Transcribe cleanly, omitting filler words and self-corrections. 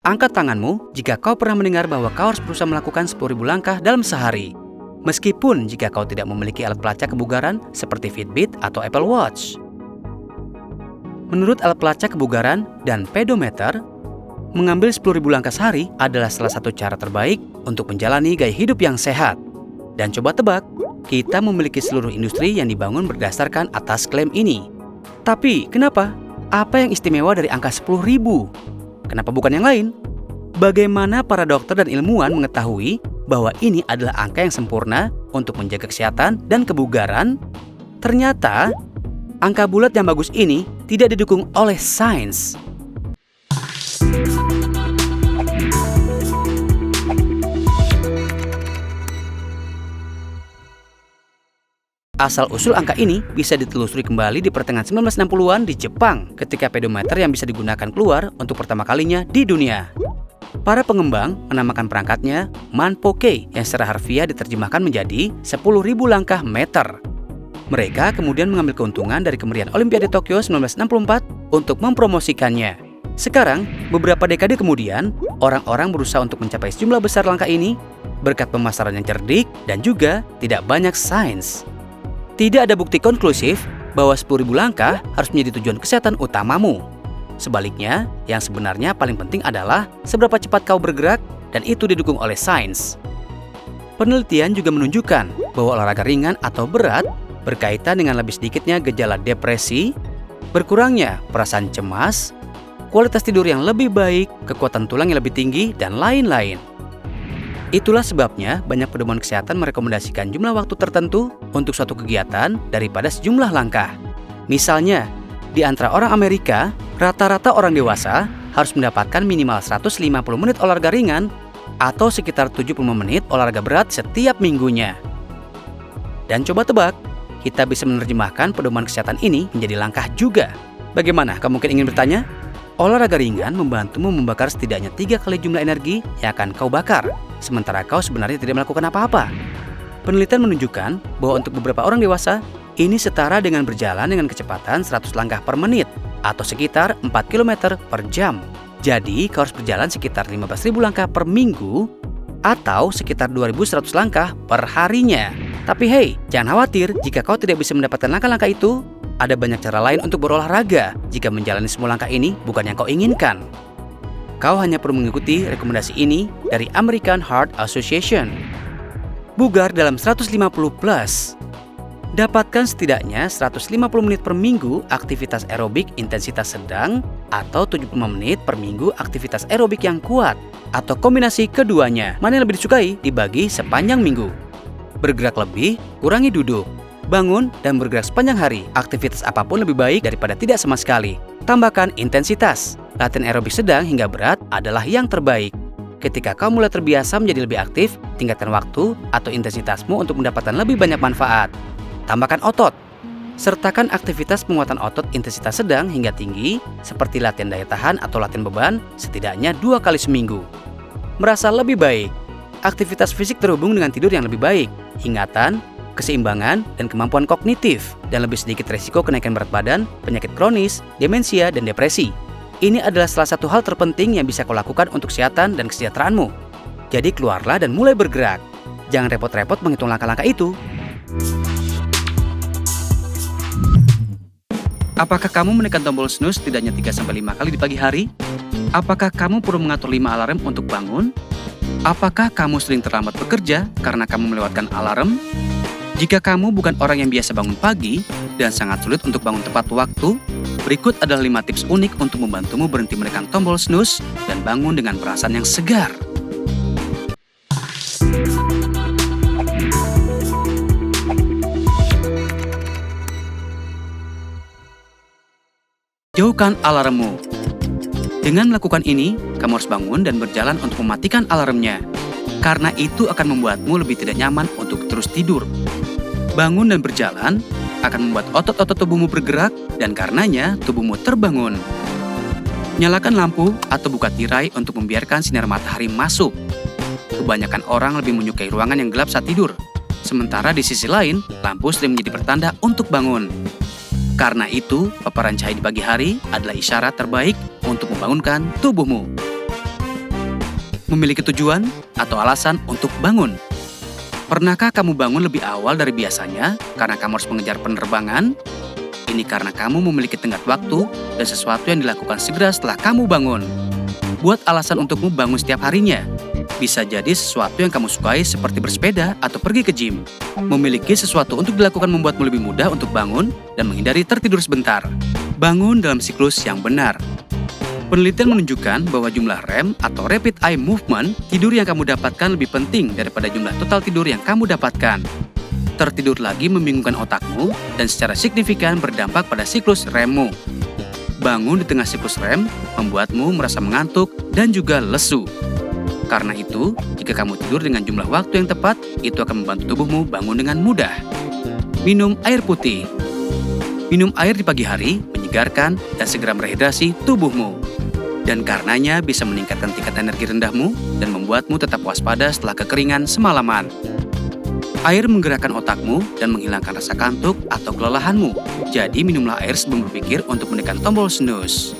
Angkat tanganmu jika kau pernah mendengar bahwa kau harus berusaha melakukan 10.000 langkah dalam sehari. Meskipun jika kau tidak memiliki alat pelacak kebugaran seperti Fitbit atau Apple Watch. Menurut alat pelacak kebugaran dan pedometer, mengambil 10.000 langkah sehari adalah salah satu cara terbaik untuk menjalani gaya hidup yang sehat. Dan coba tebak, kita memiliki seluruh industri yang dibangun berdasarkan atas klaim ini. Tapi kenapa? Apa yang istimewa dari angka 10.000? Kenapa bukan yang lain? Bagaimana para dokter dan ilmuwan mengetahui bahwa ini adalah angka yang sempurna untuk menjaga kesehatan dan kebugaran? Ternyata, angka bulat yang bagus ini tidak didukung oleh sains. Asal-usul angka ini bisa ditelusuri kembali di pertengahan 1960-an di Jepang ketika pedometer yang bisa digunakan keluar untuk pertama kalinya di dunia. Para pengembang menamakan perangkatnya Manpoke yang secara harfiah diterjemahkan menjadi 10.000 langkah meter. Mereka kemudian mengambil keuntungan dari kemeriahan Olimpiade Tokyo 1964 untuk mempromosikannya. Sekarang, beberapa dekade kemudian, orang-orang berusaha untuk mencapai sejumlah besar langkah ini berkat pemasaran yang cerdik dan juga tidak banyak sains. Tidak ada bukti konklusif bahwa 10.000 langkah harus menjadi tujuan kesehatan utamamu. Sebaliknya, yang sebenarnya paling penting adalah seberapa cepat kau bergerak dan itu didukung oleh sains. Penelitian juga menunjukkan bahwa olahraga ringan atau berat berkaitan dengan lebih sedikitnya gejala depresi, berkurangnya perasaan cemas, kualitas tidur yang lebih baik, kekuatan tulang yang lebih tinggi, dan lain-lain. Itulah sebabnya banyak pedoman kesehatan merekomendasikan jumlah waktu tertentu untuk suatu kegiatan daripada sejumlah langkah. Misalnya, di antara orang Amerika, rata-rata orang dewasa harus mendapatkan minimal 150 menit olahraga ringan atau sekitar 75 menit olahraga berat setiap minggunya. Dan coba tebak, kita bisa menerjemahkan pedoman kesehatan ini menjadi langkah juga. Bagaimana? Kamu mungkin ingin bertanya? Olahraga ringan membantumu membakar setidaknya 3 kali jumlah energi yang akan kau bakar, sementara kau sebenarnya tidak melakukan apa-apa. Penelitian menunjukkan bahwa untuk beberapa orang dewasa, ini setara dengan berjalan dengan kecepatan 100 langkah per menit, atau sekitar 4 km per jam. Jadi, kau harus berjalan sekitar 15.000 langkah per minggu, atau sekitar 2.100 langkah per harinya. Tapi hey, jangan khawatir jika kau tidak bisa mendapatkan langkah-langkah itu. Ada banyak cara lain untuk berolahraga jika menjalani semua langkah ini bukan yang kau inginkan. Kau hanya perlu mengikuti rekomendasi ini dari American Heart Association. Bugar dalam 150 plus. Dapatkan setidaknya 150 menit per minggu aktivitas aerobik intensitas sedang atau 75 menit per minggu aktivitas aerobik yang kuat atau kombinasi keduanya. Mana yang lebih disukai dibagi sepanjang minggu. Bergerak lebih, kurangi duduk. Bangun dan bergerak sepanjang hari. Aktivitas apapun lebih baik daripada tidak sama sekali. Tambahkan intensitas. Latihan aerobik sedang hingga berat adalah yang terbaik. Ketika kau mulai terbiasa menjadi lebih aktif, tingkatkan waktu atau intensitasmu untuk mendapatkan lebih banyak manfaat. Tambahkan otot. Sertakan aktivitas penguatan otot intensitas sedang hingga tinggi, seperti latihan daya tahan atau latihan beban, setidaknya 2 kali seminggu. Merasa lebih baik. Aktivitas fisik terhubung dengan tidur yang lebih baik, ingatan, keseimbangan, dan kemampuan kognitif, dan lebih sedikit resiko kenaikan berat badan, penyakit kronis, demensia, dan depresi. Ini adalah salah satu hal terpenting yang bisa kau lakukan untuk kesehatan dan kesejahteraanmu. Jadi keluarlah dan mulai bergerak. Jangan repot-repot menghitung langkah-langkah itu. Apakah kamu menekan tombol snooze setidaknya 3-5 kali di pagi hari? Apakah kamu perlu mengatur 5 alarm untuk bangun? Apakah kamu sering terlambat bekerja karena kamu melewatkan alarm? Jika kamu bukan orang yang biasa bangun pagi dan sangat sulit untuk bangun tepat waktu, berikut adalah 5 tips unik untuk membantumu berhenti menekan tombol snooze dan bangun dengan perasaan yang segar. Jauhkan alarmmu. Dengan melakukan ini, kamu harus bangun dan berjalan untuk mematikan alarmnya. Karena itu akan membuatmu lebih tidak nyaman untuk terus tidur. Bangun dan berjalan akan membuat otot-otot tubuhmu bergerak dan karenanya tubuhmu terbangun. Nyalakan lampu atau buka tirai untuk membiarkan sinar matahari masuk. Kebanyakan orang lebih menyukai ruangan yang gelap saat tidur. Sementara di sisi lain, lampu sering menjadi pertanda untuk bangun. Karena itu, paparan cahaya di pagi hari adalah isyarat terbaik untuk membangunkan tubuhmu. Memiliki tujuan atau alasan untuk bangun. Pernahkah kamu bangun lebih awal dari biasanya karena kamu harus mengejar penerbangan? Ini karena kamu memiliki tenggat waktu dan sesuatu yang dilakukan segera setelah kamu bangun. Buat alasan untukmu bangun setiap harinya. Bisa jadi sesuatu yang kamu sukai seperti bersepeda atau pergi ke gym. Memiliki sesuatu untuk dilakukan membuatmu lebih mudah untuk bangun dan menghindari tertidur sebentar. Bangun dalam siklus yang benar. Penelitian menunjukkan bahwa jumlah REM atau Rapid Eye Movement tidur yang kamu dapatkan lebih penting daripada jumlah total tidur yang kamu dapatkan. Tertidur lagi membingungkan otakmu dan secara signifikan berdampak pada siklus REM-mu. Bangun di tengah siklus REM membuatmu merasa mengantuk dan juga lesu. Karena itu, jika kamu tidur dengan jumlah waktu yang tepat, itu akan membantu tubuhmu bangun dengan mudah. Minum air putih. Minum air di pagi hari menyegarkan dan segera merehidrasi tubuhmu. Dan karenanya bisa meningkatkan tingkat energi rendahmu dan membuatmu tetap waspada setelah kekeringan semalaman. Air menggerakkan otakmu dan menghilangkan rasa kantuk atau kelelahanmu. Jadi minumlah air sebelum berpikir untuk menekan tombol snooze.